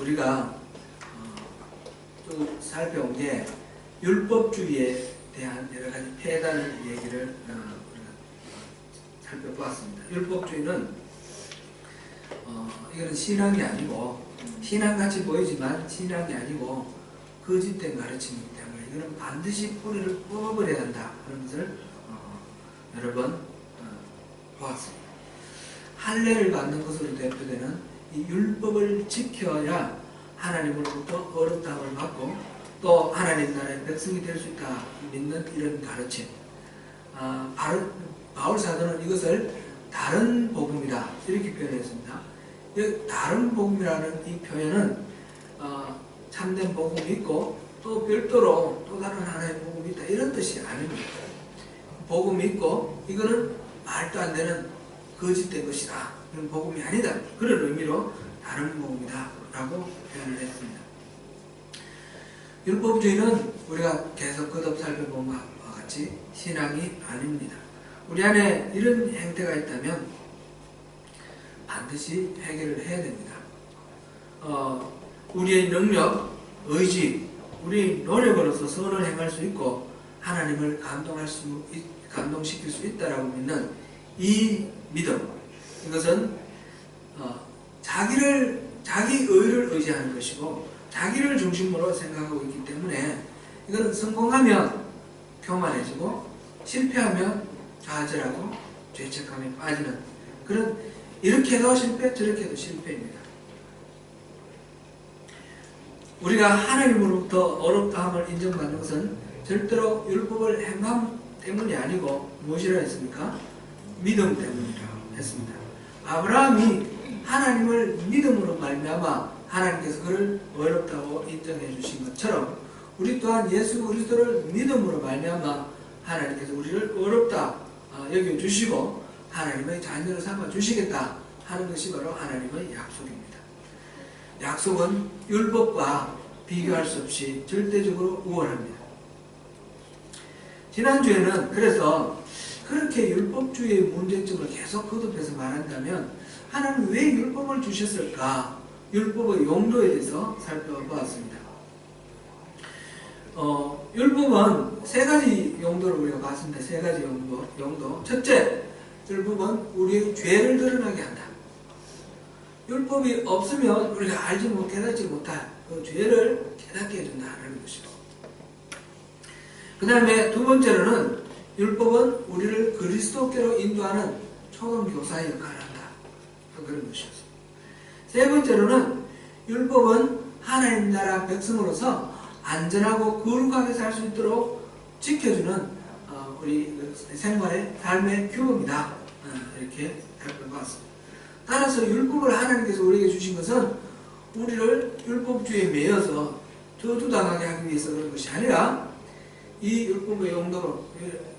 우리가 또 살펴온 게 율법주의에 대한 여러 가지 폐단을 얘기를 우리가 살펴보았습니다. 율법주의는 이거는 신앙이 아니고 신앙같이 보이지만 신앙이 아니고 거짓된 가르침이기 때문에 이거는 반드시 뿌리를 뽑아버려야 한다 하는 것을 여러 번 보았습니다. 할례를 받는 것으로 대표되는 이 율법을 지켜야 하나님으로부터 어렵다함을 받고 또 하나님 나라의 백성이 될 수 있다 믿는 이런 가르침. 바울 사도는 이것을 다른 복음이다 이렇게 표현했습니다. 다른 복음이라는 이 표현은 참된 복음이 있고 또 별도로 또 다른 하나의 복음이 있다 이런 뜻이 아닙니다. 복음이 있고 이거는 말도 안 되는 거짓된 것이다. 이런 복음이 아니다. 그런 의미로 다른 복음이다 라고 표현을 했습니다. 율법주의는 우리가 계속 거듭 살펴본 것과 같이 신앙이 아닙니다. 우리 안에 이런 행태가 있다면 반드시 해결을 해야 됩니다. 우리의 능력, 의지, 우리 노력으로서 선을 행할 수 있고 하나님을 감동시킬 수 있다라고 믿는 이 믿음, 이것은 자기 의를 의지하는 것이고 자기를 중심으로 생각하고 있기 때문에 이거는 성공하면 교만해지고 실패하면 좌절하고 죄책감에 빠지는 그런, 이렇게 해도 실패 저렇게 해도 실패입니다. 우리가 하나님으로부터 어렵다함을 인정받는 것은 절대로 율법을 행함 때문이 아니고 무엇이라 했습니까? 믿음 때문이라고 했습니다. 아브라함이 하나님을 믿음으로 말미암아 하나님께서 그를 어렵다고 인정해 주신 것처럼 우리 또한 예수 그리스도를 믿음으로 말미암아 하나님께서 우리를 어렵다 여겨 주시고 하나님의 자녀로 삼아 주시겠다 하는 것이 바로 하나님의 약속입니다. 약속은 율법과 비교할 수 없이 절대적으로 우월합니다. 지난주에는 그래서 그렇게 율법주의의 문제점을 계속 거듭해서 말한다면 하나님은 왜 율법을 주셨을까? 율법의 용도에 대해서 살펴보았습니다. 율법은 세 가지 용도를 우리가 봤습니다. 세 가지 용도. 첫째, 율법은 우리의 죄를 드러나게 한다. 율법이 없으면 우리가 알지 못, 깨닫지 못할 그 죄를 깨닫게 해준다는 것이고. 그 다음에 두 번째로는 율법은 우리를 그리스도께로 인도하는 초등교사의 역할을 한다. 그런 것이었습니다. 세 번째로는 율법은 하나님 나라 백성으로서 안전하고 거룩하게 살 수 있도록 지켜주는 우리 생활의 삶의 규범이다. 이렇게 살펴봤습니다. 따라서 율법을 하나님께서 우리에게 주신 것은 우리를 율법주의에 매여서 저주당하게 하기 위해서 그런 것이 아니라 이 율법의 용도로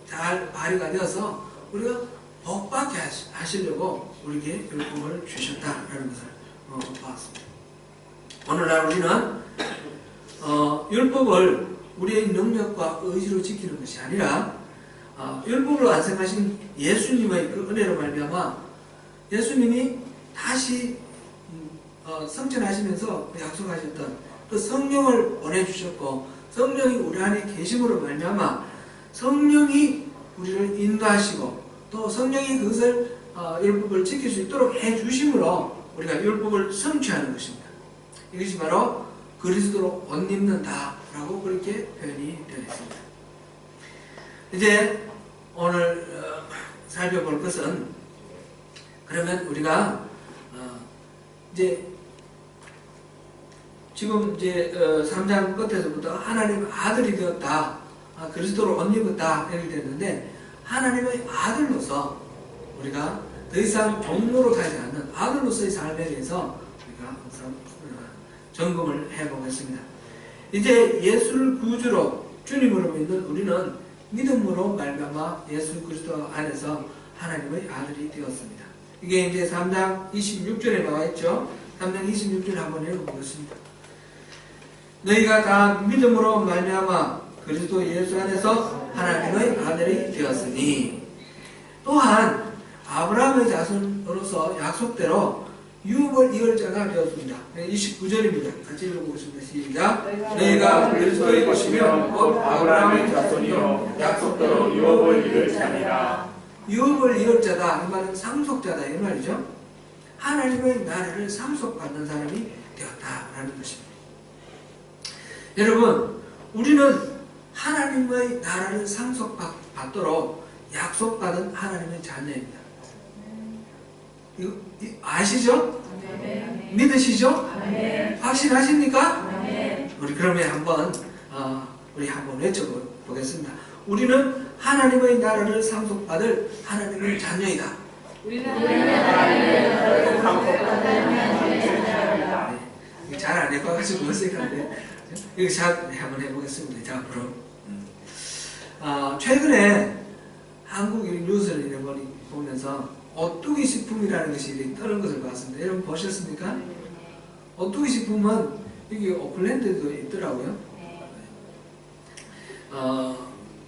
잘 발휘가 되어서 우리가 복받게 하시려고 우리에게 율법을 주셨다라는 것을 보았습니다. 오늘날 우리는 율법을 우리의 능력과 의지로 지키는 것이 아니라 율법을 완성하신 예수님의 그 은혜로 말미암아 예수님이 다시 성천하시면서 약속하셨던 그 성령을 보내주셨고 성령이 우리 안에 계심으로 말미암아 성령이 우리를 인도하시고 또 성령이 그것을 율법을 지킬 수 있도록 해주심으로 우리가 율법을 성취하는 것입니다. 이것이 바로 그리스도로 옷 입는다 라고 그렇게 표현이 되어 있습니다. 이제 오늘 살펴볼 것은 그러면 우리가 이제 지금 이제 3장 끝에서부터 하나님의 아들이 되었다, 그리스도로 옷 입었다 이렇게 됐는데 하나님의 아들로서 우리가 더 이상 종로로 가지 않는 아들로서의 삶에 대해서 우리가 항상 점검을 해보겠습니다. 이제 예수를 구주로 주님으로 믿는 우리는 믿음으로 말미암아 예수 그리스도 안에서 하나님의 아들이 되었습니다. 이게 이제 3장 26절에 나와 있죠. 3장 26절 한번 읽어보겠습니다. 너희가 다 믿음으로 말미암아 그리스도 예수 안에서 하나님의 아들이 되었으니 또한 아브라함의 자손으로서 약속대로 유업을 이을 자가 되었습니다. 29절입니다. 같이 읽어보겠습니다. 시작. 너희가 그리스도의 것이며 곧 아브라함의 자손이요 약속대로 유업을 이을 자니라. 유업을 이을 자다 이 말은 상속자다 이 말이죠. 하나님의 나라를 상속받는 사람이 되었다라는 것입니다. 여러분, 우리는 하나님의 나라를 상속받도록 약속받은 하나님의 자녀입니다. 이거 아시죠? 네. 믿으시죠? 네. 확신하십니까? 네. 우리 그러면 한번 외쳐보겠습니다. 우리는 하나님의 나라를 상속받을 하나님의 자녀이다. 우리는 하나님의 나라를 상속받을 하나님의 자녀이다. 네. 잘 안 해봐가지고 어색한데 이거 잘 한번 해보겠습니다. 자, 그럼 최근에 한국 뉴스를 보면서 오뚜기 식품이라는 것이 뜨는 것을 봤습니다. 여러분 보셨습니까? 오뚜기 식품은 여기 오클랜드에도 있더라고요.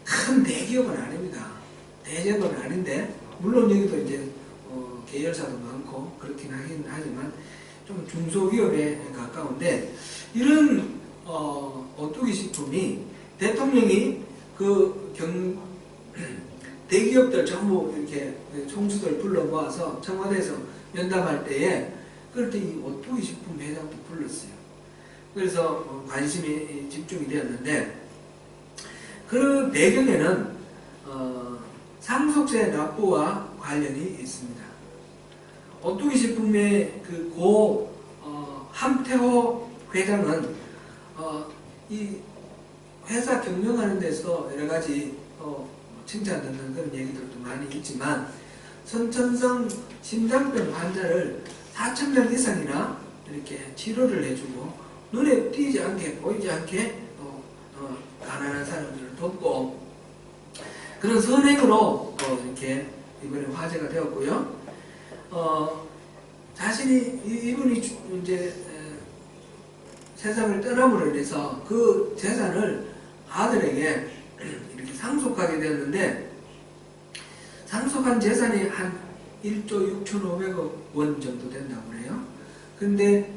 큰 대기업은 아닙니다. 대기업은 아닌데 물론 여기도 이제 계열사도 많고 그렇긴 하긴 하지만 좀 중소기업에 가까운데 이런 오뚜기 식품이 대통령이 대기업들 전부 이렇게 총수들 불러 모아서 청와대에서 면담할 때에 그럴 때 이 오뚜기 식품 회장도 불렀어요. 그래서 관심이 집중이 되었는데 그 배경에는 상속세 납부와 관련이 있습니다. 오뚜기 식품의 함태호 회장은 이 회사 경영하는 데서 여러 가지 칭찬받는 그런 얘기들도 많이 있지만 선천성 심장병 환자를 4,000명 이상이나 이렇게 치료를 해주고 눈에 띄지 않게 보이지 않게 가난한 사람들을 돕고 그런 선행으로 이렇게 이번에 화제가 되었고요. 이분이 이제 세상을 떠남으로 인해서 그 재산을 아들에게 이렇게 상속하게 되었는데 상속한 재산이 한 1조 6,500억 원 정도 된다고 그래요. 근데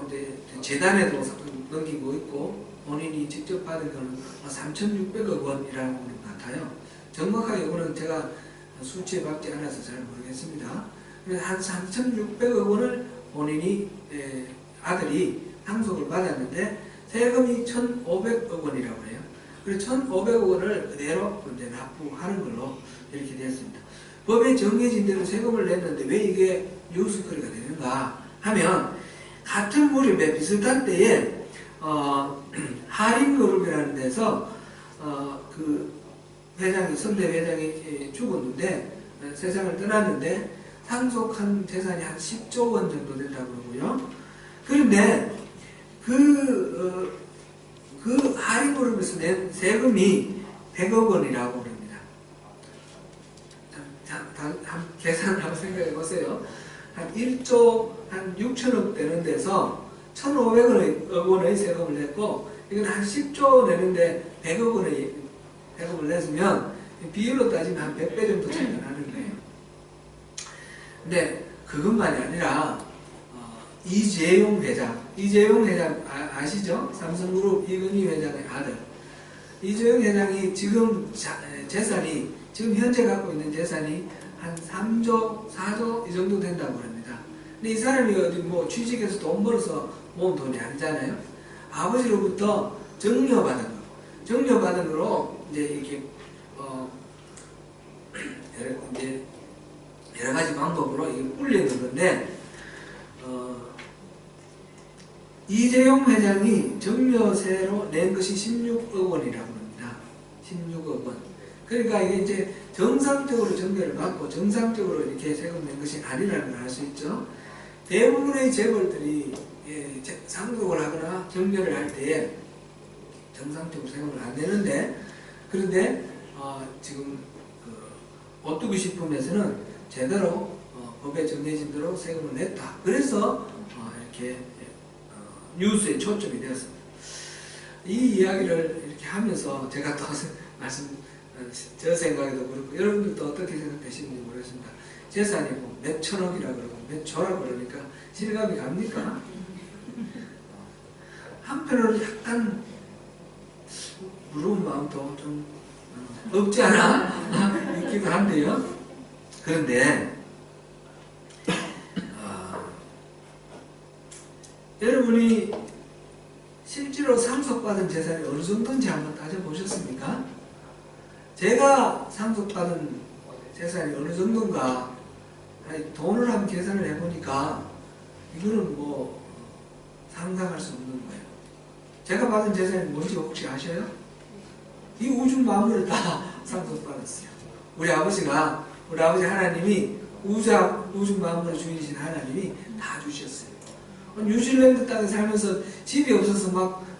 이제 재단에도 넘기고 있고 본인이 직접 받은 거는 3,600억 원이라는 것 같아요. 정확하게 이거는 제가 수치에 받지 않아서 잘 모르겠습니다. 한 3,600억 원을 본인이 아들이 상속을 받았는데 세금이 1,500억 원이라고 해요. 그래서 1,500억 원을 그대로 이제 납부하는 걸로 이렇게 되었습니다. 법에 정해진 대로 세금을 냈는데 왜 이게 뉴스거리가 되는가 하면 같은 무렵에 비슷한 때에 하림그룹이라는 데서 그 회장이 선대 회장이 죽었는데 세상을 떠났는데 상속한 재산이 한 10조 원 정도 된다고 그러고요. 그런데 그 하림그룹에서 낸 세금이 100억 원이라고 그럽니다. 한 계산을 한번 생각해 보세요. 한 1조 한 6천억 되는 데서 1,500억 원의 세금을 냈고 이건 한 10조 내는데 100억 원의 세금을 냈으면 비율로 따지면 한 100배 정도 차이가 나는 거예요. 근데 그것만이 아니라 이재용 회장 아시죠? 삼성그룹 이건희 회장의 아들 이재용 회장이 지금 지금 현재 갖고 있는 재산이 한 3조, 4조 이 정도 된다고 합니다. 근데 이 사람이 어디 취직해서 돈 벌어서 모은 돈이 아니잖아요. 아버지로부터 정려받은 거로 이제 이렇게 여러 가지 방법으로 이게 불리는 건데 이재용 회장이 정려세로 낸 것이 16억 원이라고 합니다. 16억 원. 그러니까 이게 이제 정상적으로 정려를 받고 정상적으로 이렇게 세금 낸 것이 아니라는 걸 알 수 있죠. 대부분의 재벌들이 상속을 하거나 정려를 할 때에 정상적으로 세금을 안 내는데 그런데 지금 오뚜기 식품에서는 제대로 법에 정해진 대로 세금을 냈다. 그래서 이렇게 뉴스에 초점이 되었습니다. 이 이야기를 이렇게 하면서 제가 또 저 생각에도 그렇고 여러분들도 어떻게 생각되시는지 모르겠습니다. 재산이 뭐 몇 천억이라 그러고 몇 조라 그러니까 실감이 갑니까? 한편으로는 약간 부러운 마음도 좀 없지 않아 있기도 한데요. 그런데 여러분이 실제로 상속받은 재산이 어느 정도인지 한번 따져보셨습니까? 제가 상속받은 재산이 어느 정도인가 돈을 한번 계산을 해보니까 이거는 뭐 상상할 수 없는 거예요. 제가 받은 재산이 뭔지 혹시 아셔요? 이 우주 만물을 다 상속받았어요. 우리 아버지 하나님이 우주 만물의 주인이신 하나님이 다 주셨어요. 뉴질랜드 땅에 살면서 집이 없어서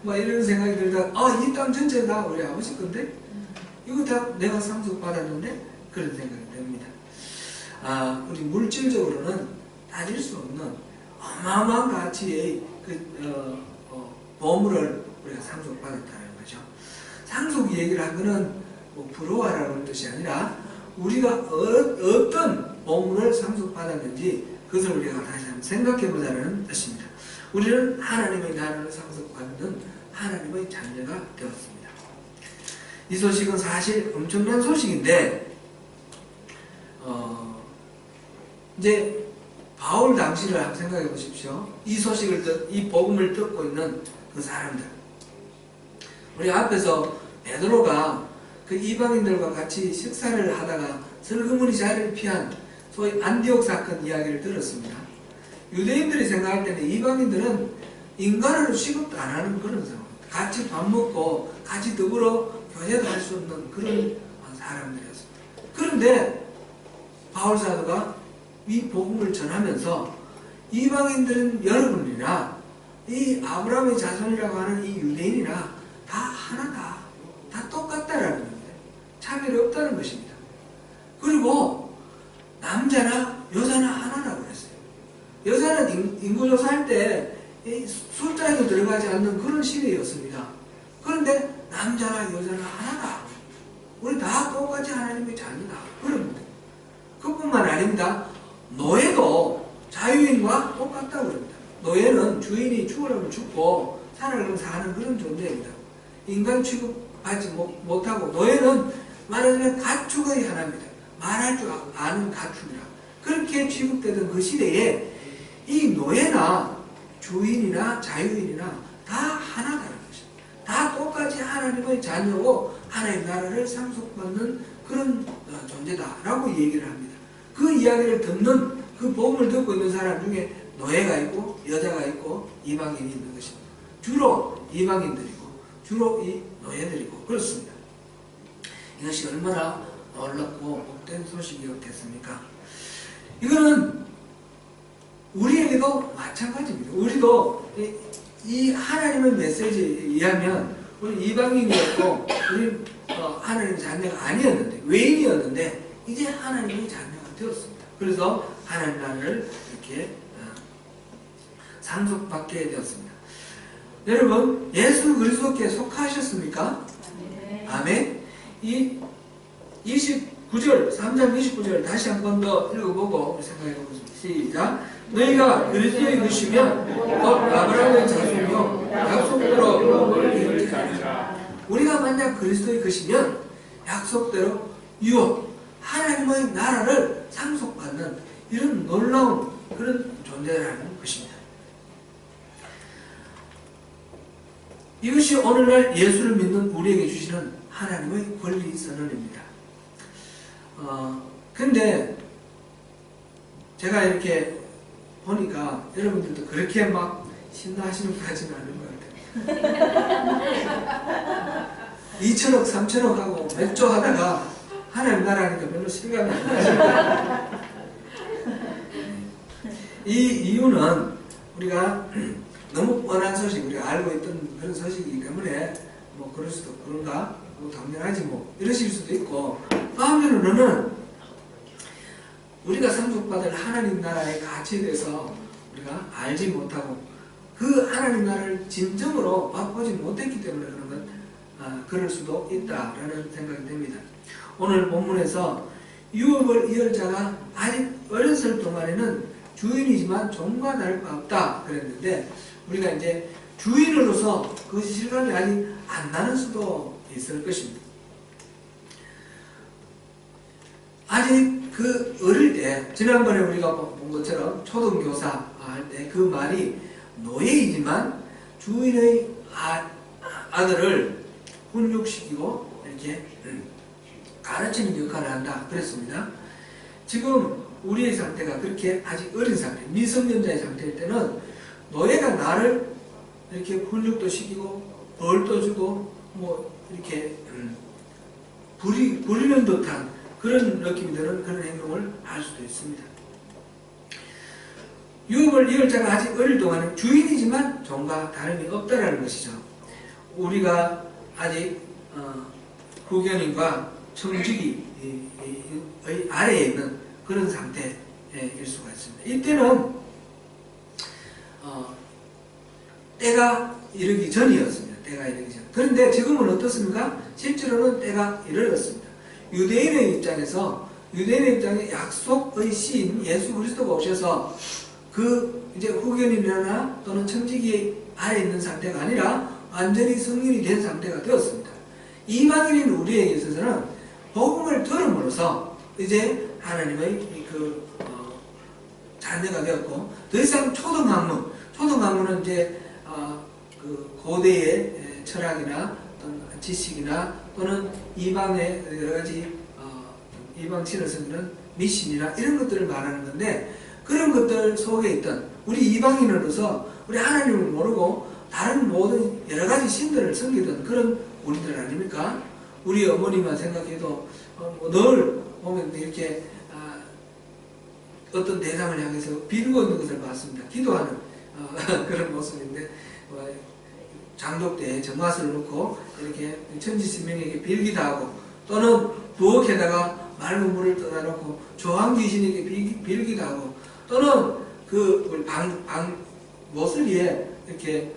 막 이런 생각이 들다가 이 땅 전체가 다 우리 아버지 건데? 이거 다 내가 상속받았는데? 그런 생각이 듭니다. 우리 물질적으로는 따질 수 없는 어마어마한 가치의 보물을 우리가 상속받았다는 거죠. 상속 얘기를 한 거는 뭐 부러워하라는 뜻이 아니라 우리가 어떤 보물을 상속받았는지 그것을 우리가 다시 한번 생각해 보자는 뜻입니다. 우리는 하나님의 나라를 상속받는 하나님의 자녀가 되었습니다. 이 소식은 사실 엄청난 소식인데 이제 바울 당시를 한번 생각해 보십시오. 이 복음을 듣고 있는 그 사람들. 우리 앞에서 베드로가 그 이방인들과 같이 식사를 하다가 슬그머니 자리를 피한 소위 안디옥 사건 이야기를 들었습니다. 유대인들이 생각할 때는 이방인들은 인간으로 취급도 안 하는 그런 상황. 같이 밥 먹고 같이 더불어 교제도 할 수 없는 그런 사람들이었습니다. 그런데 바울 사도가 이 복음을 전하면서 이방인들은 여러분이나 이 아브라함의 자손이라고 하는 이 유대인이나 다 하나다. 다 똑같다라는 겁니다. 차별이 없다는 것입니다. 그리고 남자나 여자나 하나라고 했어요. 여자는 인구조사할 때 숫자에도 들어가지 않는 그런 시대였습니다. 그런데 남자나 여자나 하나다. 우리 다 똑같이 하나님의 자녀다. 그럽니다. 그뿐만 아닙니다. 노예도 자유인과 똑같다고 그럽니다. 노예는 주인이 죽으려면 죽고 살아가면 사는 그런 존재입니다. 인간 취급받지 못하고 노예는 말하자면 가축의 하나입니다. 말할 줄 아는 가축이라. 그렇게 취급되던 그 시대에 이 노예나 주인이나 자유인이나 다 하나다는 것입니다. 다 똑같이 하나님의 자녀고 하나님의 나라를 상속받는 그런 존재다라고 얘기를 합니다. 그 이야기를 듣는 그 복음을 듣고 있는 사람 중에 노예가 있고 여자가 있고 이방인이 있는 것입니다. 주로 이방인들이고 주로 이 노예들이고 그렇습니다. 이것이 얼마나 놀랍고 복된 소식이었겠습니까? 이거는 우리에게도 마찬가지입니다. 우리도 이 하나님의 메시지에 의하면 우리 이방인이었고 우리 하나님의 자녀가 아니었는데 외인이었는데 이제 하나님의 자녀가 되었습니다. 그래서 하나님 나라를 이렇게 상속받게 되었습니다. 여러분 예수 그리스도께 속하셨습니까? 네. 아멘. 이 29절 3장 29절 다시 한 번 더 읽어보고 생각해 보겠습니다. 시작. 너희가 그리스도의 것이면 곧 아브라함의 자손이요 약속대로 우리가 만약 그리스도의 것이면 약속대로 유업 하나님의 나라를 상속받는 이런 놀라운 그런 존재라는 것입니다. 이것이 오늘날 예수를 믿는 우리에게 주시는 하나님의 권리 선언입니다. 근데 제가 이렇게 보니까 여러분들도 그렇게 막 신나하시는 것 같지는 않은 것 같아요. 2천억, 3천억 하고 몇 조 하다가 하나님 나라니까 별로 실감이 안 나요. 이 이유는 우리가 너무 뻔한 소식, 우리가 알고 있던 그런 소식이기 때문에 뭐 그럴 수도 그런가? 뭐 당연하지 뭐 이러실 수도 있고 또 한편으로는 우리가 상속받을 하나님 나라의 가치에 대해서 우리가 알지 못하고 그 하나님 나라를 진정으로 맛보지 못했기 때문에 그런 것, 그럴 수도 있다라는 생각이 됩니다. 오늘 본문에서 유업을 이을 자가 아직 어렸을 동안에는 주인이지만 종과 다를 바 없다 그랬는데, 우리가 이제 주인으로서 그것이 실감이 아직 안 나는 수도 있을 것입니다. 아직 그 어릴 때, 지난번에 우리가 본 것처럼 초등교사 할 때 그 말이 노예이지만 주인의 아들을 훈육시키고 이렇게 가르치는 역할을 한다 그랬습니다. 지금 우리의 상태가 그렇게 아직 어린 상태, 미성년자의 상태일 때는 노예가 나를 이렇게 훈육도 시키고 벌도 주고 뭐 이렇게 부리는 듯한 그런 느낌이 드는 그런 행동을 할 수도 있습니다. 유업을 이을 자가 아직 어릴 동안은 주인이지만 종과 다름이 없다라는 것이죠. 우리가 아직 후견인과 청지기의 아래에 있는 그런 상태일 수가 있습니다. 이때는 때가 이르기 전이었습니다. 때가 이르기 전. 그런데 지금은 어떻습니까? 실제로는 때가 이르렀습니다. 유대인의 입장에 약속의 시인 예수 그리스도가 오셔서 그 이제 후견인이나 또는 청지기의 아래에 있는 상태가 아니라 완전히 성인이 된 상태가 되었습니다. 이방인인 우리에게 있어서는 복음을 들음으로써 이제 하나님의 자녀가 되었고, 더 이상 초등학문은 이제 그 고대의 철학이나 또는 지식이나 또는 이방의 여러 가지 이방 신을 섬기는 미신이나 이런 것들을 말하는 건데, 그런 것들 속에 있던 우리 이방인으로서 우리 하나님을 모르고 다른 모든 여러 가지 신들을 섬기던 그런 우리들 아닙니까? 우리 어머니만 생각해도 늘 보면 이렇게 어떤 대상을 향해서 빌고 있는 것을 봤습니다. 기도하는 그런 모습인데, 장독 때에 정화수를 놓고 이렇게 천지신명에게 빌기도 하고, 또는 부엌에다가 맑은 물을 떠다 놓고 조항귀신에게 빌기도 하고, 또는 그 모서리에 이렇게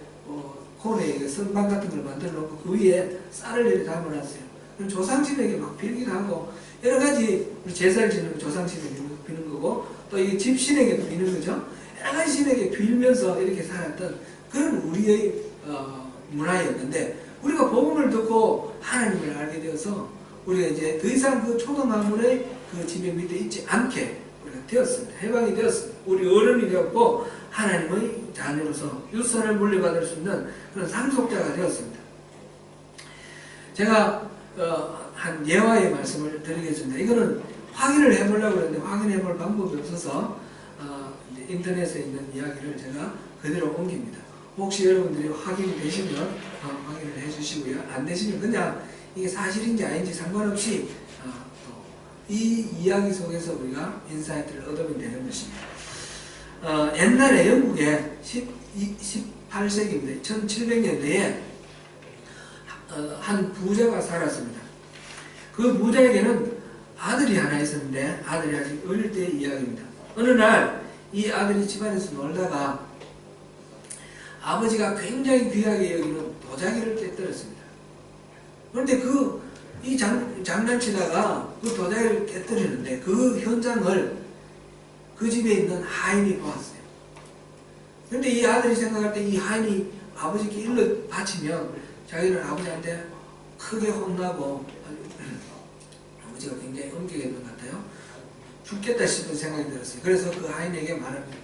콘에 선반 같은 걸 만들어 놓고 그 위에 쌀을 이렇게 담아놨어요. 그럼 조상신에게 막 빌기도 하고, 여러 가지 제사를 지내고 조상신에게 비는 거고, 또 이 집신에게도 비는 거죠. 여러 가지 신에게 빌면서 이렇게 살았던 그런 우리의 문화였는데, 우리가 복음을 듣고 하나님을 알게 되어서 우리가 이제 더 이상 그 초등학문의 그 지배 밑에 있지 않게 우리가 되었습니다. 해방이 되었습니다. 우리 어른이 되었고 하나님의 자녀로서 유산을 물려받을 수 있는 그런 상속자가 되었습니다. 제가 한 예화의 말씀을 드리겠습니다. 이거는 확인을 해보려고 했는데 확인해 볼 방법이 없어서 인터넷에 있는 이야기를 제가 그대로 옮깁니다. 혹시 여러분들이 확인이 되시면 확인을 해주시고요. 안 되시면 그냥 이게 사실인지 아닌지 상관없이 이 이야기 속에서 우리가 인사이트를 얻으면 되는 것입니다. 옛날에 영국에 18세기입니다. 1700년대에 한 부자가 살았습니다. 그 부자에게는 아들이 하나 있었는데, 아들이 아직 어릴 때의 이야기입니다. 어느 날 이 아들이 집안에서 놀다가 아버지가 굉장히 귀하게 여기는 도자기를 깨뜨렸습니다. 그런데 이 장난치다가 그 도자기를 깨뜨리는데 그 현장을 그 집에 있는 하인이 보았어요. 그런데 이 아들이 생각할 때 이 하인이 아버지께 일러 바치면 자기는 아버지한테 크게 혼나고 아버지가 굉장히 엄격했던 것 같아요. 죽겠다 싶은 생각이 들었어요. 그래서 그 하인에게 말합니다.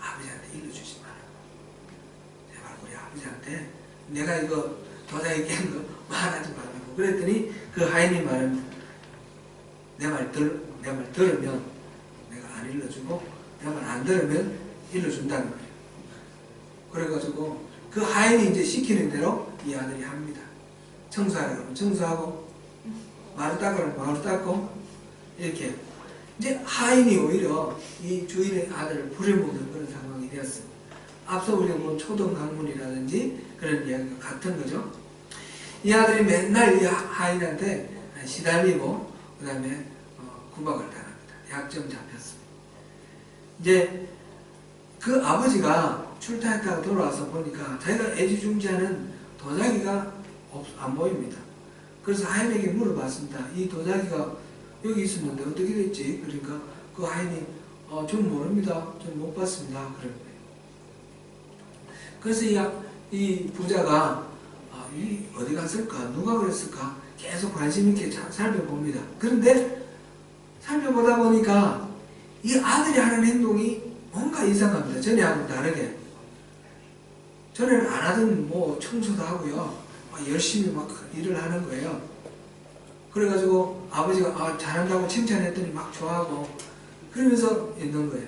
아버지한테 일러주지 마라. 제발 우리 아버지한테 내가 이거 도자기 깬 거 말하지 말라고. 그랬더니 그 하인이 말합니다. 내 말 들으면 내가 안 일러주고, 내 말 안 들으면 일러준다는 거예요. 그래가지고 그 하인이 이제 시키는 대로 이 아들이 합니다. 청소하라고 하면 청소하고, 마루 닦으라고 하면 마루 닦고, 이렇게 이제 하인이 오히려 이 주인의 아들을 부려먹는 그런 상황이 되었습니다. 앞서 우리가 본 초등학문이라든지 그런 이야기가 같은 거죠. 이 아들이 맨날 이 하인한테 시달리고 그 다음에 구박을 당합니다. 약점 잡혔습니다. 이제 그 아버지가 출타했다가 돌아와서 보니까 자기가 애지중지하는 도자기가 안 보입니다. 그래서 하인에게 물어봤습니다. 이 도자기가 여기 있었는데 어떻게 됐지? 그러니까 그 하인이 전 모릅니다. 전 못 봤습니다. 그런 거예요. 그래서 이 부자가 이 어디 갔을까? 누가 그랬을까? 계속 관심 있게 살펴봅니다. 그런데 살펴보다 보니까 이 아들이 하는 행동이 뭔가 이상합니다. 전에하고 다르게. 전에는 안 하던 뭐 청소도 하고요. 열심히 막 일을 하는 거예요. 그래가지고 아버지가 잘한다고 칭찬했더니 막 좋아하고 그러면서 있는 거예요.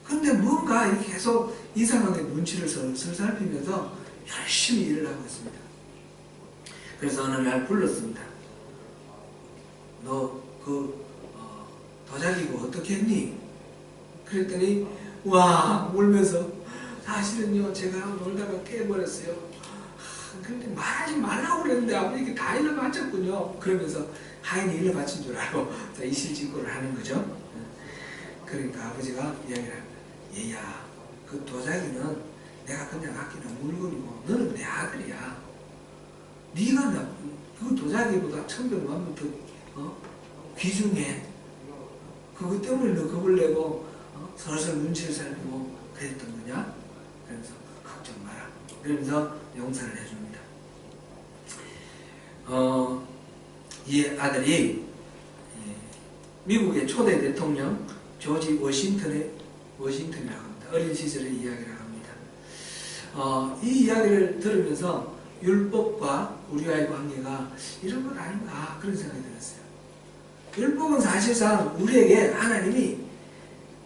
근데 뭔가 이렇게 계속 이상하게 눈치를 슬슬 살피면서 열심히 일을 하고 있습니다. 그래서 어느 날 불렀습니다. 너 도자기고 어떻게 했니? 그랬더니 와 울면서 사실은요 제가 놀다가 깨버렸어요. 근데 말하지 말라고 그랬는데 아버지가 다 일러 바쳤군요. 그러면서 하인이 일러 바친 줄 알고 이실직고를 하는 거죠. 그러니까 아버지가 이야기를 합니다. 얘야, 그 도자기는 내가 그냥 아끼는 물건이고 너는 내 아들이야. 네가 그 도자기보다 천백만번 더 귀중해. 그것 때문에 너 겁을 내고 서로서로 눈치를 살피고 그랬던 거냐? 그래서 걱정 마라. 그러면서 용서를 해줍니다. 이 아들이 미국의 초대 대통령 조지 워싱턴이라고 합니다. 어린 시절의 이야기라고 합니다. 이 이야기를 들으면서 율법과 우리와의 관계가 이런 건 아닌가 그런 생각이 들었어요. 율법은 사실상 우리에게 하나님이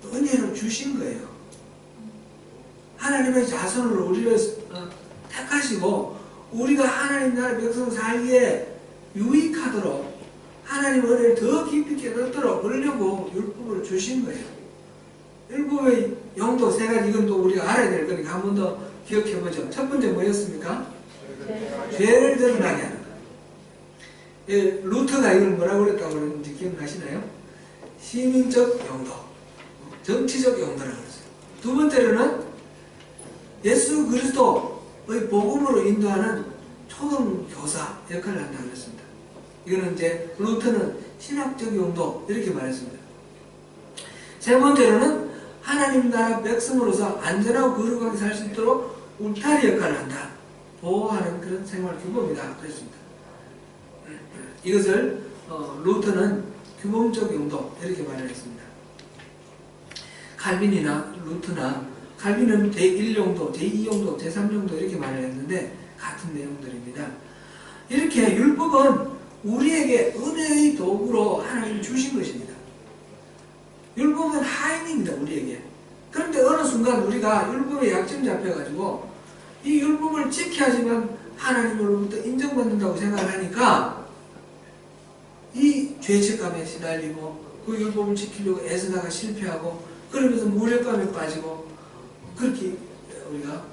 은혜로 주신 거예요. 하나님의 자손으로 우리를 택하시고 우리가 하나님 나라 백성 살기에 유익하도록 하나님 은혜를 더 깊이 깨닫도록 그러려고 율법을 주신 거예요. 율법의 용도 세 가지 이건 또 우리가 알아야 될 거니까 한 번 더 기억해보죠. 첫 번째 뭐였습니까? 죄를 드러나게 하는 것. 루터가 이걸 뭐라고 그랬다고 그랬는지 기억나시나요? 시민적 용도, 정치적 용도라고 그랬어요. 두 번째로는 예수 그리스도의 복음으로 인도하는 초등교사 역할을 한다고 그랬습니다. 이거는 이제 루터는 신학적 용도 이렇게 말했습니다. 세 번째로는 하나님 나라 백성으로서 안전하고 거룩하게 살 수 있도록 울타리 역할을 한다. 보호하는 그런 생활 규범이다. 그랬습니다. 이것을 루터는 규범적 용도 이렇게 말했습니다. 칼빈이나 루터나 칼빈은 제1용도, 제2용도, 제3용도 이렇게 말을 했는데 같은 내용들입니다. 이렇게 율법은 우리에게 은혜의 도구로 하나님이 주신 것입니다. 율법은 하인입니다. 우리에게. 그런데 어느 순간 우리가 율법에 약점 잡혀가지고 이 율법을 지켜야지만 하나님으로부터 인정받는다고 생각을 하니까 이 죄책감에 시달리고 그 율법을 지키려고 애쓰다가 실패하고 그러면서 무력감에 빠지고 그렇게 우리가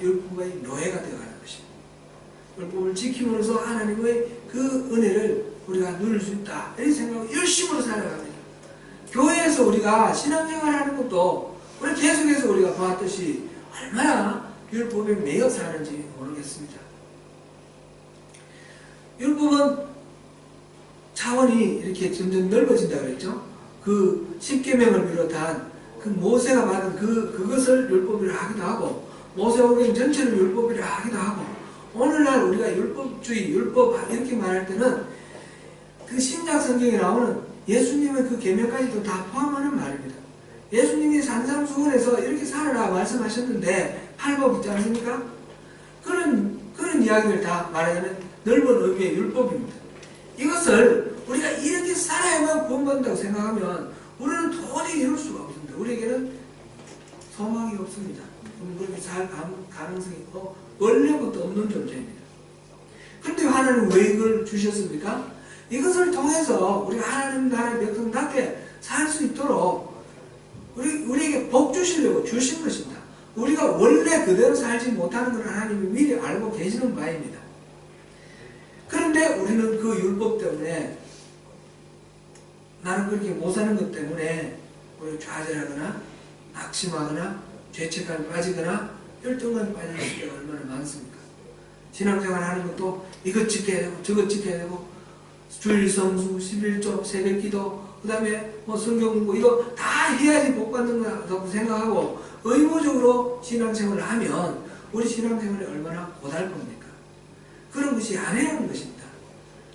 율법의 노예가 되어가는 것입니다. 율법을 지킴으로써 하나님의 그 은혜를 우리가 누릴 수 있다. 이런 생각으로 열심으로 살아갑니다. 교회에서 우리가 신앙생활하는 것도 우리 계속해서 우리가 보았듯이 얼마나 율법에 매여 사는지 모르겠습니다. 율법은 차원이 이렇게 점점 넓어진다 그랬죠. 그 십계명을 비롯한 그 모세가 받은 그것을 율법이라 하기도 하고 모세오경 전체를 율법이라 하기도 하고 오늘날 우리가 율법주의, 율법 이렇게 말할 때는 그 신약 성경에 나오는 예수님의 그 계명까지도 다 포함하는 말입니다. 예수님이 산상수훈에서 이렇게 살아라 말씀하셨는데 팔복 있지 않습니까? 그런 이야기를 다 말하자면 넓은 의미의 율법입니다. 이것을 우리가 이렇게 살아야만 구원받는다고 생각하면 우리는 도저히 이룰 수가 없습니다. 우리에게는 소망이 없습니다. 그렇게 살 가능성이 원래부터 없는 존재입니다. 그런데 하나님은 왜 이걸 주셨습니까? 이것을 통해서 우리가 하나님 나라의 백성답게 살 수 있도록 우리에게 복 주시려고 주신 것입니다. 우리가 원래 그대로 살지 못하는 걸 하나님이 미리 알고 계시는 바입니다. 그런데 우리는 그 율법 때문에 나는 그렇게 못 사는 것 때문에 우리가 좌절하거나 낙심하거나 죄책감에 빠지거나 혈통감에 빠지는 시대가 얼마나 많습니까? 신앙생활 하는 것도 이것 지켜야 되고 저것 지켜야 되고 주일 성수, 11조, 새벽기도 그 다음에 뭐 성경 공부 이거 다 해야지 복 받는 거라고 생각하고 의무적으로 신앙생활을 하면 우리 신앙생활이 얼마나 고달픕니까? 그런 것이 아니라는 것입니다.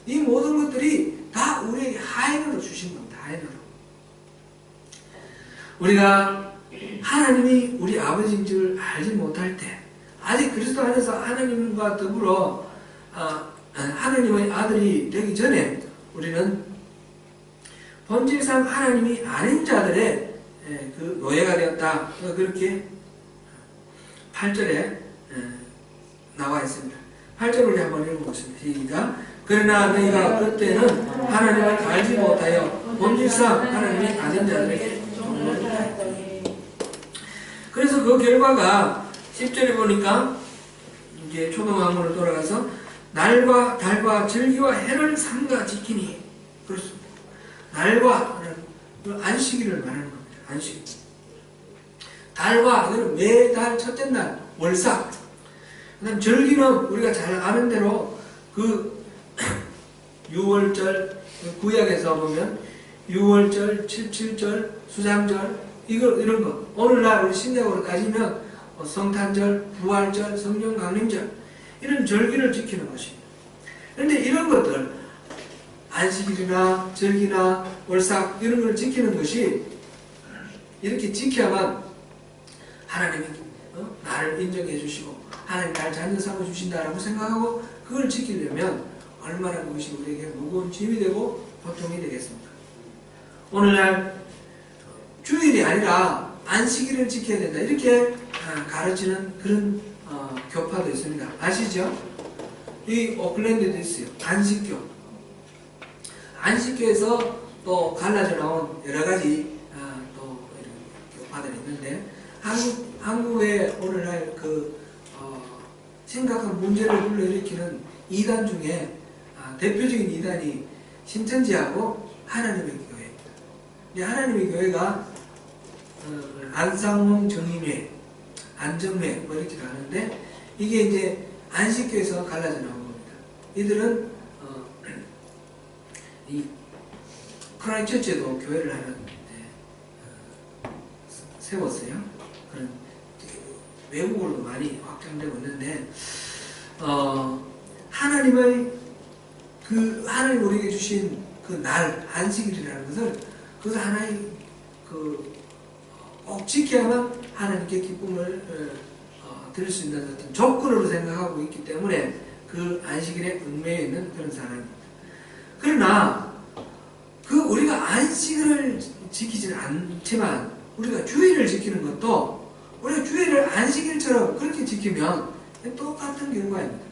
이 모든 것들이 다 우리에게 하인으로 주신 겁니다. 하인으로. 우리가 하나님이 우리 아버지인 줄 알지 못할 때, 아직 그리스도 안에서 하나님과 더불어 하나님의 아들이 되기 전에 우리는 본질상 하나님이 아닌 자들의 그 노예가 되었다. 그렇게 8절에 나와 있습니다. 8절 우리 한번 읽어보겠습니다. 시작. 그러나 너희가 그때는 하나님을 알지 못하여 본질상 하나님이 아닌 자들에게 종로를 하였더니. 그래서 그 결과가 10절에 보니까 이제 초등학문으로 돌아가서 날과 달과 절기와 해를 삼가 지키니. 그렇습니다. 날과 안식일을 말하는 겁니다. 안식. 달과 매달 첫째 날 월삭. 그다음 절기는 우리가 잘 아는 대로 그 6월절 구약에서 보면 6월절, 77절, 수장절 이런 거. 오늘날 우리 신약으로 따지면 성탄절, 부활절, 성령 강림절 이런 절기를 지키는 것입니다. 그런데 이런 것들 안식일이나 절기나 월삭 이런 걸 지키는 것이 이렇게 지켜야만 하나님이 나를 인정해 주시고 하나님 나를 자녀 삼아 주신다라고 생각하고 그걸 지키려면 얼마나 그것이 우리에게 무거운 짐이 되고 고통이 되겠습니까? 오늘날 주일이 아니라 안식일을 지켜야 된다 이렇게 가르치는 그런 교파도 있습니다. 아시죠? 이 오클랜드도 있어요. 안식교. 안식교에서 또 갈라져 나온 여러 가지 또 이런 교파들이 있는데 한국의 오늘날 심각한 문제를 불러일으키는 이단 중에 대표적인 이단이 신천지하고 하나님의 교회입니다. 근데 하나님의 교회가 안상홍 정인회, 안정회 뭐 이렇게 가는데 이게 이제 안식교에서 갈라져 나온 겁니다. 이들은 이 크라이처치에도 교회를 하는 세웠어요. 그런 외국으로도 많이 확장되고 있는데 하나님의 하나님 우리에게 주신 그 날 안식일이라는 것을 그것을 하나의 꼭 지켜야만 하나님께 기쁨을 드릴 수 있는 어떤 조건으로 생각하고 있기 때문에 그 안식일에 얽매여 있는 그런 사람입니다. 그러나 우리가 안식일을 지키지는 않지만 우리가 주일을 지키는 것도 우리가 주일을 안식일처럼 그렇게 지키면 똑같은 결과입니다.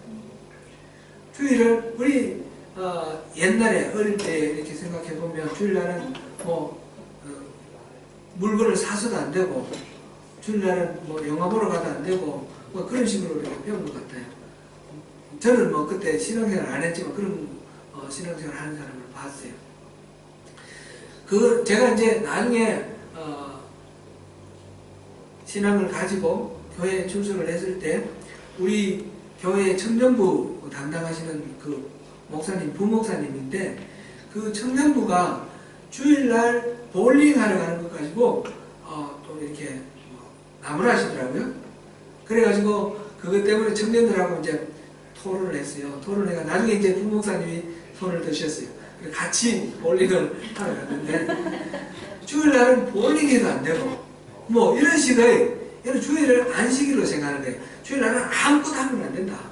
주일을 우리 옛날에 어릴 때 이렇게 생각해 보면 주일날은 물건을 사서도 안 되고 주일날은 영화 보러 가도 안 되고 그런 식으로 이렇게 배운 것 같아요. 저는 그때 신앙생활 안 했지만 그런 신앙생활 하는 사람을 봤어요. 제가 이제 나중에 신앙을 가지고 교회에 출석을 했을 때 우리 교회 청년부 담당하시는 그 목사님, 부목사님인데 그 청년부가 주일날 볼링하러 가는 것 가지고 또 이렇게 나무라시더라고요. 그래가지고 그것 때문에 청년들하고 이제 토론을 했어요. 토론을 해가 나중에 이제 부목사님이 손을 드셨어요. 같이 볼링을 하러 갔는데 주일날은 볼링해도 안 되고 이런 식의 이런 주일을 안식일로 생각하는 거예요. 주일날은 아무것도 하면 안 된다.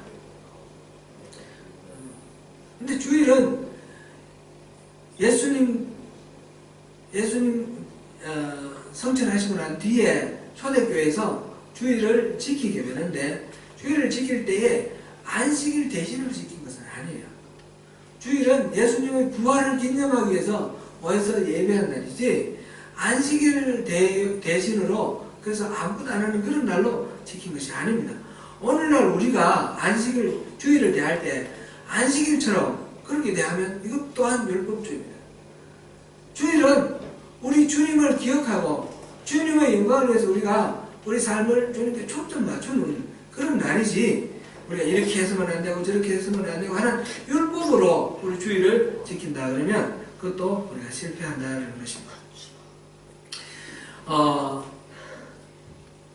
근데 주일은 예수님 성천하시고 난 뒤에 초대교회에서 주일을 지키게 되는데 주일을 지킬 때에 안식일 대신으로 지킨 것은 아니에요. 주일은 예수님의 부활을 기념하기 위해서 모여서 예배한 날이지 안식일 대신으로 그래서 아무것도 안 하는 그런 날로 지킨 것이 아닙니다. 오늘날 우리가 주일을 대할 때 안식일처럼 그렇게 대하면 이것 또한 율법주의입니다. 주일은 우리 주님을 기억하고 주님의 영광을 위해서 우리가 우리 삶을 주님께 초점 맞추는 그런 날이지 우리가 이렇게 해서는 안 되고 저렇게 해서는 안 되고 하는 율법으로 우리 주일을 지킨다 그러면 그것도 우리가 실패한다는 것입니다.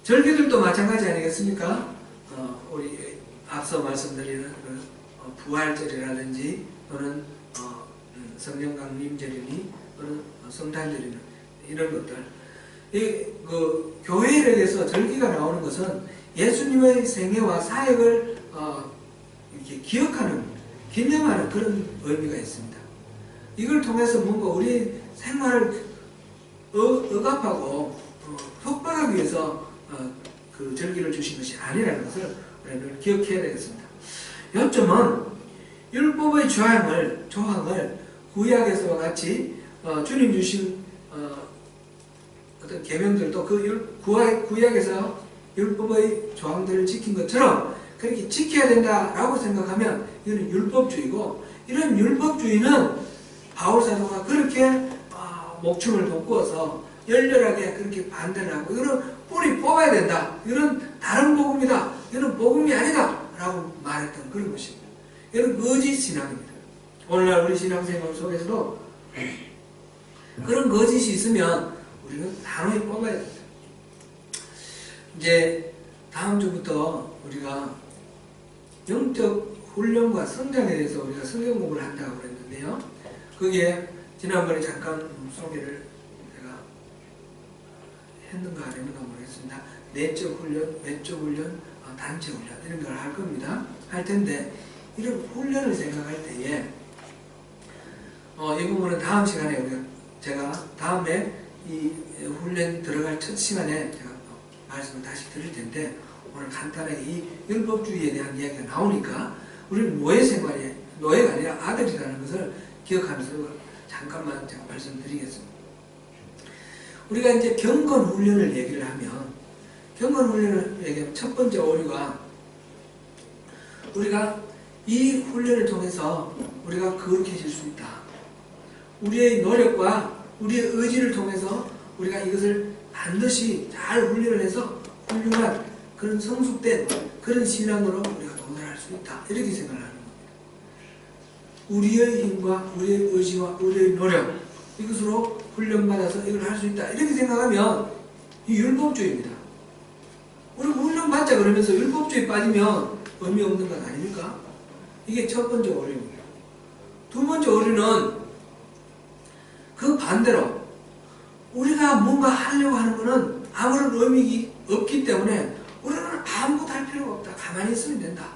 절기들도 마찬가지 아니겠습니까? 우리 앞서 말씀드리는 부활절이라든지 또는 성령 강림절이니 또는 성탄절이니 이런 것들, 그 교회력에서 절기가 나오는 것은 예수님의 생애와 사역을 이렇게 기억하는, 기념하는 그런 의미가 있습니다. 이걸 통해서 뭔가 우리 생활을 억압하고 협박하기 위해서 그 절기를 주신 것이 아니라는 것을 우리는 기억해야 되겠습니다. 요점은 율법의 조항을 구약에서와 같이 주님 주신 어떤 계명들도 그 구약에서 율법의 조항들을 지킨 것처럼 그렇게 지켜야 된다라고 생각하면 이거는 율법주의고, 이런 율법주의는 바울 사도가 그렇게 목숨을 돋구어서 열렬하게 그렇게 반대를 하고, 이거는 뿌리 뽑아야 된다, 이거는 다른 복음이다, 이거는 복음이 아니다 라고 말했던 그런 것입니다. 이건 거짓 신앙입니다. 오늘날 우리 신앙생활 속에서도 그런 거짓이 있으면 우리는 단호히 뽑아야 됩니다. 이제 다음 주부터 우리가 영적 훈련과 성장에 대해서 우리가 성경 공부를 한다고 그랬는데요. 그게 지난번에 잠깐 소개를 제가 했는가 안 했는가 모르겠습니다. 내적 훈련, 외적 훈련, 단체 훈련 이런 걸 할 겁니다. 할 텐데 이런 훈련을 생각할 때에 이 부분은 다음 시간에 제가 다음에 이 훈련 들어갈 첫 시간에 제가 말씀을 다시 드릴 텐데, 오늘 간단하게 이 율법주의에 대한 이야기가 나오니까 우리는 노예가 아니라 아들이라는 것을 기억하면서 잠깐만 제가 말씀드리겠습니다. 우리가 이제 경건 훈련을 얘기를 하면, 경건 훈련을 얘기하면 첫 번째 오류가, 우리가 이 훈련을 통해서 우리가 거룩해질 수 있다. 우리의 노력과 우리의 의지를 통해서 우리가 이것을 반드시 잘 훈련을 해서 훌륭한 그런 성숙된 그런 신앙으로 우리가 도달할 수 있다, 이렇게 생각을 하는 겁니다. 우리의 힘과 우리의 의지와 우리의 노력, 이것으로 훈련받아서 이걸 할 수 있다, 이렇게 생각하면 이 율법주의입니다. 우리가 훈련받자 그러면서 율법주의 빠지면 의미 없는 것 아닙니까? 이게 첫 번째 오류입니다. 두 번째 오류는 그 반대로 우리가 뭔가 하려고 하는 것은 아무런 의미가 없기 때문에 우리는 아무것도 할 필요가 없다, 가만히 있으면 된다.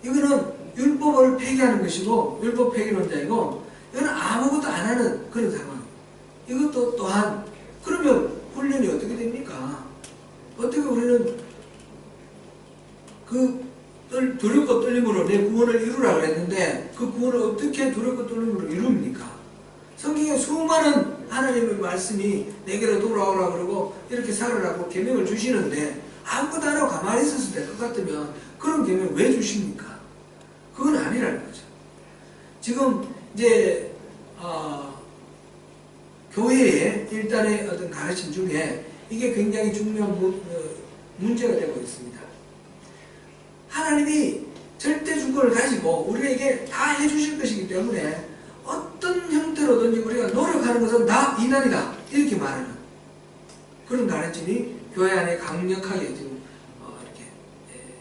이거는 율법을 폐기하는 것이고, 율법 폐기론자이고, 이거는 아무것도 안 하는 그런 상황입니다. 이것도 또한, 그러면 훈련이 어떻게 됩니까? 어떻게 우리는 그 두렵고 떨림으로 내 구원을 이루라고 했는데 그 구원을 어떻게 두렵고 떨림으로 이룹니까? 성경에 수많은 하나님의 말씀이 내게로 돌아오라 그러고 이렇게 살으라고 계명을 주시는데 아무것도 안 하고 가만히 있었을 때 것 같으면 그런 계명 왜 주십니까? 그건 아니라는 거죠. 지금 이제 교회의 일단의 어떤 가르침 중에 이게 굉장히 중요한 문제가 되고 있습니다. 하나님이 절대 주권을 가지고 우리에게 다 해주실 것이기 때문에 어떤 형태로든지 우리가 노력하는 것은 다 이단이다, 이렇게 말하는 그런 가르침이 교회 안에 강력하게 지금 이렇게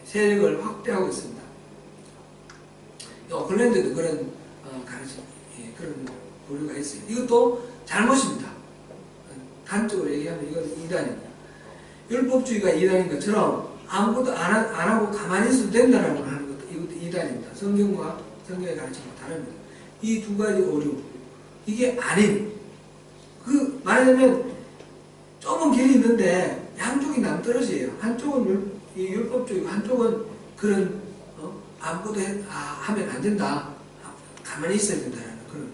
세력을 확대하고 있습니다. 오클랜드도 그런 가르침, 그런 부류가 있어요. 이것도 잘못입니다. 단적으로 얘기하면 이건 이단입니다. 율법주의가 이단인 것처럼 아무것도 안 하고 가만히 있어도 된다라고 하는 것도 이것도 이단입니다. 성경과 성경의 가르침과 다릅니다. 이 두 가지 오류, 이게 아닌, 말하자면 좁은 길이 있는데 양쪽이 남떨어지예요. 한쪽은 율법주의고 한쪽은 그런 아무것도 하면 안 된다, 가만히 있어야 된다는 그런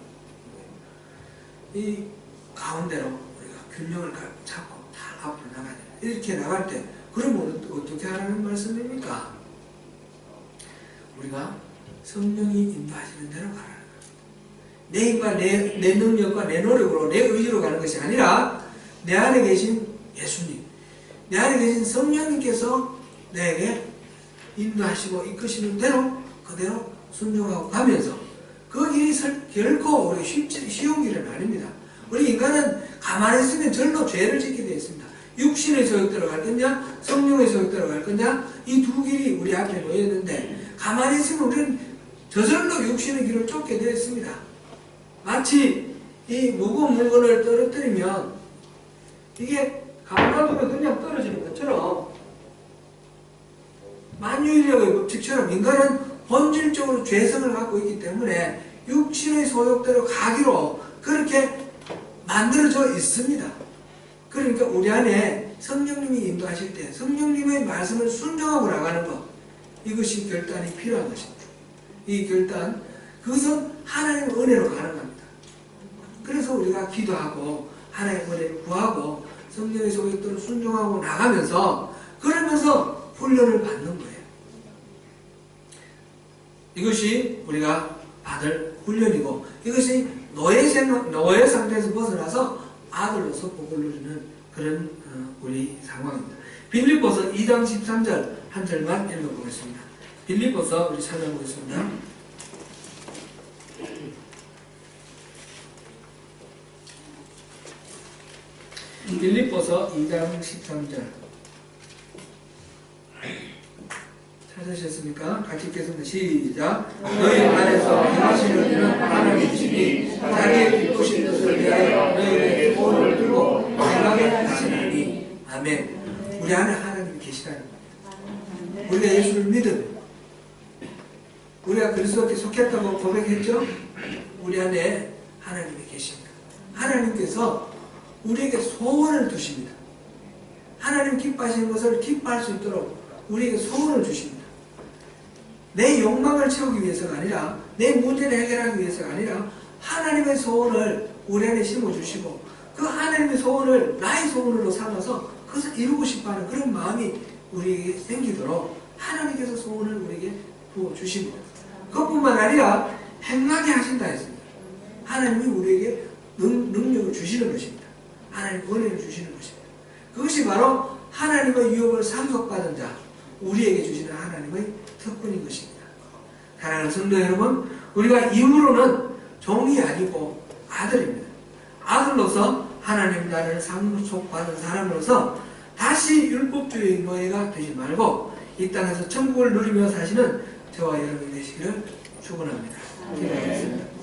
이 가운데로 우리가 균형을 잡고 다 앞으로 나가야 된다. 이렇게 나갈 때 그러면 어떻게 하라는 말씀입니까? 우리가 성령이 인도하시는 대로 가라는 겁니다. 내 힘과 내 능력과 내 노력으로 내 의지로 가는 것이 아니라 내 안에 계신 예수님, 내 안에 계신 성령님께서 내게 인도하시고 이끄시는 대로 그대로 순종하고 가면서 그 길이 결코 우리 쉬운 길은 아닙니다. 우리 인간은 가만히 있으면 절로 죄를 짓게 되어 있습니다. 육신의 소욕대로 갈 거냐, 성령의 소욕대로 갈 거냐, 이 두 길이 우리 앞에 놓여 있는데 가만히 있으면 우리는 저절로 육신의 길을 쫓게 되어 있습니다. 마치 이 무거운 물건을 떨어뜨리면 이게 가만히 두면 그냥 떨어지는 것처럼, 만유인력의 법칙처럼 인간은 본질적으로 죄성을 갖고 있기 때문에 육신의 소욕대로 가기로 그렇게 만들어져 있습니다. 그러니까 우리 안에 성령님이 인도하실 때 성령님의 말씀을 순종하고 나가는 것, 이것이 결단이 필요한 것입니다. 이 결단, 그것은 하나님의 은혜로 가능합니다. 그래서 우리가 기도하고 하나님의 은혜를 구하고 성령의 소욕대로 순종하고 나가면서, 그러면서 훈련을 받는 거예요. 이것이 우리가 받을 훈련이고, 이것이 노예 상태에서 벗어나서 아들로서 복을 누리는 그런 우리 상황입니다. 빌립보서 2장 13절 한 절만 읽어보겠습니다. 빌립보서 우리 찾아보겠습니다. 빌립보서 2장 13절 찾으셨습니까? 같이 읽겠습니다. 시작. 너희 안에서 행하시는 일은 하나님이시니 자기의 기쁘신 뜻을 위하여 너희에게 도움을 주고 행하게 하시나니. 아멘. 우리 안에 하나님이 계시다는 겁니다. 우리가 예수를 믿으면, 우리가 그리스도께 속했다고 고백했죠? 우리 안에 하나님이 계십니다. 하나님께서 우리에게 소원을 두십니다. 하나님 기뻐하시는 것을 기뻐할 수 있도록 우리에게 소원을 주십니다. 내 욕망을 채우기 위해서가 아니라, 내 문제를 해결하기 위해서가 아니라 하나님의 소원을 우리 안에 심어주시고, 그 하나님의 소원을 나의 소원으로 삼아서 그것을 이루고 싶어하는 그런 마음이 우리에게 생기도록 하나님께서 소원을 우리에게 부어주십니다. 그것뿐만 아니라 행하게 하신다 했습니다. 하나님이 우리에게 능력을 주시는 것입니다. 하나님 은혜를 주시는 것입니다. 그것이 바로 하나님의 유업을 상속받은 자, 우리에게 주시는 하나님의 특권인 것입니다. 사랑하는 성도 여러분, 우리가 이후로는 종이 아니고 아들입니다. 아들로서 하나님 나라를 상속받은 사람으로서 다시 율법주의 노예가 되지 말고 이 땅에서 천국을 누리며 사시는 저와 여러분이 되시기를 축원합니다. 기도하겠습니다.